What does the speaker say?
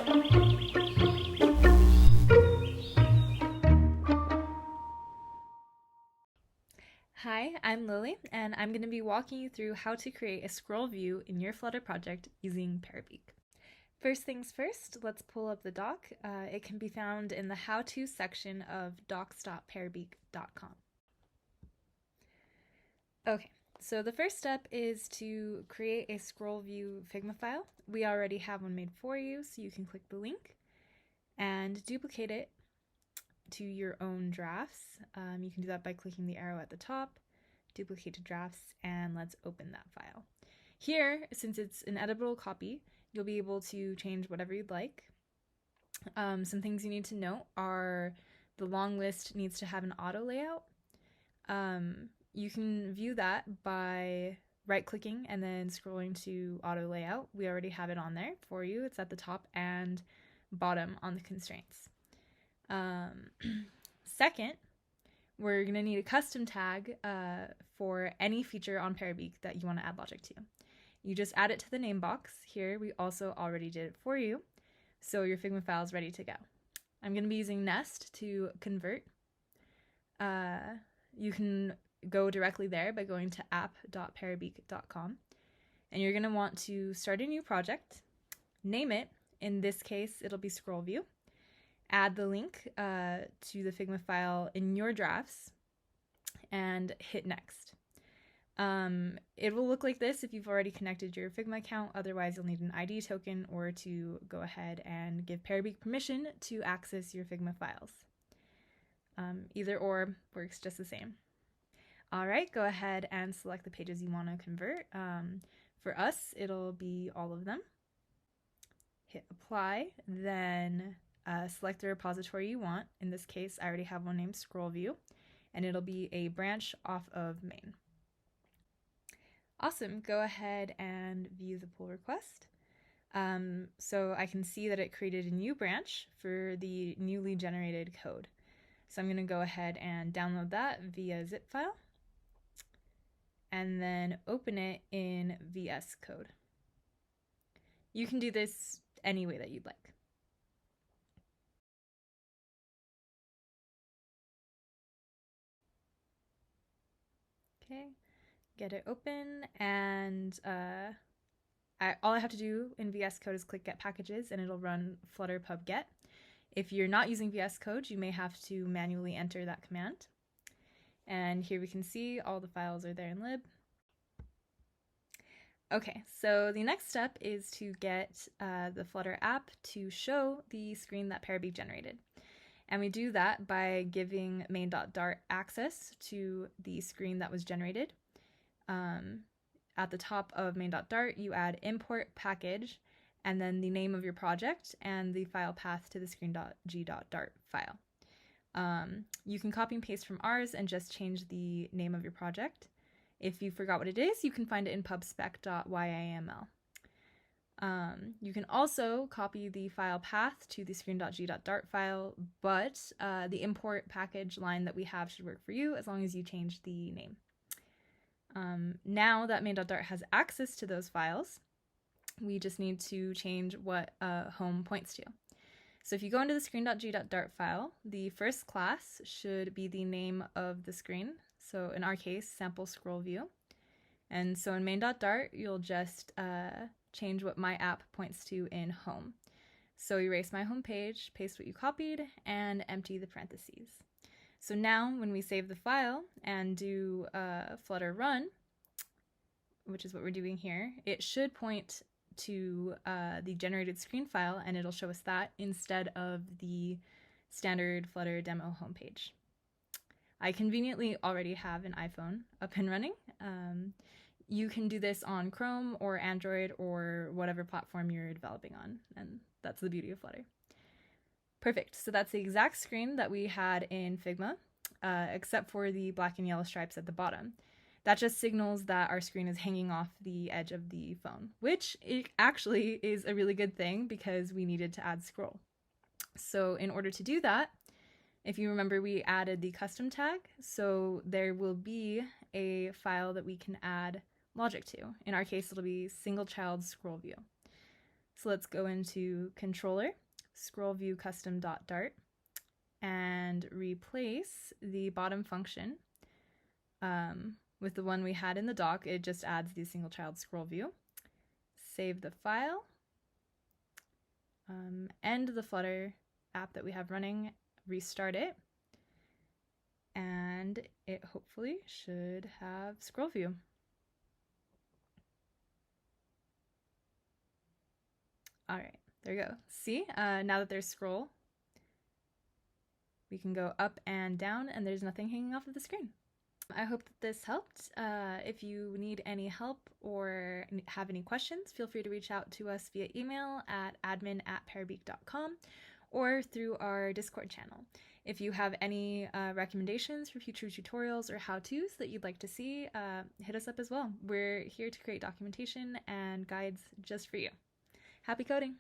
Hi, I'm Lily, and I'm going to be walking you through how to create a scroll view in your Flutter project using Parabeac. First things first, let's pull up the doc. It can be found in the how-to section of docs.parabeac.com. Okay, so the first step is to create a scroll view Figma file. We already have one made for you, so you can click the link and duplicate it to your own drafts. You can do that by clicking the arrow at the top, duplicate to drafts, and let's open that file. Here, since it's an editable copy, you'll be able to change whatever you'd like. Some things you need to note are the long list needs to have an auto layout. You can view that by right-clicking and then scrolling to auto layout. We already have it on there for you. It's at the top and bottom on the constraints. Second, we're going to need a custom tag for any feature on Parabeac that you want to add logic to. You just add it to the name box. Here, we also already did it for you, so your Figma file is ready to go. I'm going to be using Nest to convert. You can go directly there by going to app.parabeac.com, and you're going to want to start a new project, name it. In this case, it'll be Scrollview. Add the link to the Figma file in your drafts and hit next. It will look like this if you've already connected your Figma account. Otherwise, you'll need an ID token or to go ahead and give Parabeac permission to access your Figma files. Either or works just the same. All right, go ahead and select the pages you want to convert. For us, it'll be all of them. Hit apply, then select the repository you want. In this case, I already have one named Scrollview, and it'll be a branch off of main. Awesome, go ahead and view the pull request. So I can see that it created a new branch for the newly generated code. So I'm going to go ahead and download that via zip file and then open it in VS Code. You can do this any way that you'd like. Okay, get it open, and all I have to do in VS Code is click Get Packages, and it'll run Flutter pub get. If you're not using VS Code, you may have to manually enter that command. And here we can see all the files are there in lib. Okay, so the next step is to get the Flutter app to show the screen that Parabeac generated. And we do that by giving main.dart access to the screen that was generated. At the top of main.dart, you add import package and then the name of your project and the file path to the screen.g.dart file. You can copy and paste from ours and just change the name of your project. If you forgot what it is, you can find it in pubspec.yaml. You can also copy the file path to the screen.g.dart file, but the import package line that we have should work for you as long as you change the name. Now that main.dart has access to those files, we just need to change what home points to. So if you go into the screen.g.dart file, the first class should be the name of the screen. So in our case, sample scroll view. And so in main.dart, you'll just change what my app points to in home. So erase my home page, paste what you copied, and empty the parentheses. So now when we save the file and do Flutter Run, which is what we're doing here, it should point to the generated screen file, and it'll show us that instead of the standard Flutter demo homepage. I conveniently already have an iPhone up and running. You can do this on Chrome or Android or whatever platform you're developing on, and that's the beauty of Flutter. Perfect, so that's the exact screen that we had in Figma, except for the black and yellow stripes at the bottom. That just signals that our screen is hanging off the edge of the phone, which it actually is a really good thing because we needed to add scroll. So in order to do that, if you remember, we added the custom tag, so there will be a file that we can add logic to. In our case, it'll be SingleChildScrollView. So let's go into controller, ScrollView custom.dart, and replace the bottom function with the one we had in the doc. It just adds the single child scroll view. Save the file, end the Flutter app that we have running, restart it, and it hopefully should have scroll view. All right, there you go. See, now that there's scroll, we can go up and down and there's nothing hanging off of the screen. I hope that this helped. If you need any help or have any questions, feel free to reach out to us via email at admin@parabeac.com or through our Discord channel. If you have any recommendations for future tutorials or how-tos that you'd like to see, hit us up as well. We're here to create documentation and guides just for you. Happy coding!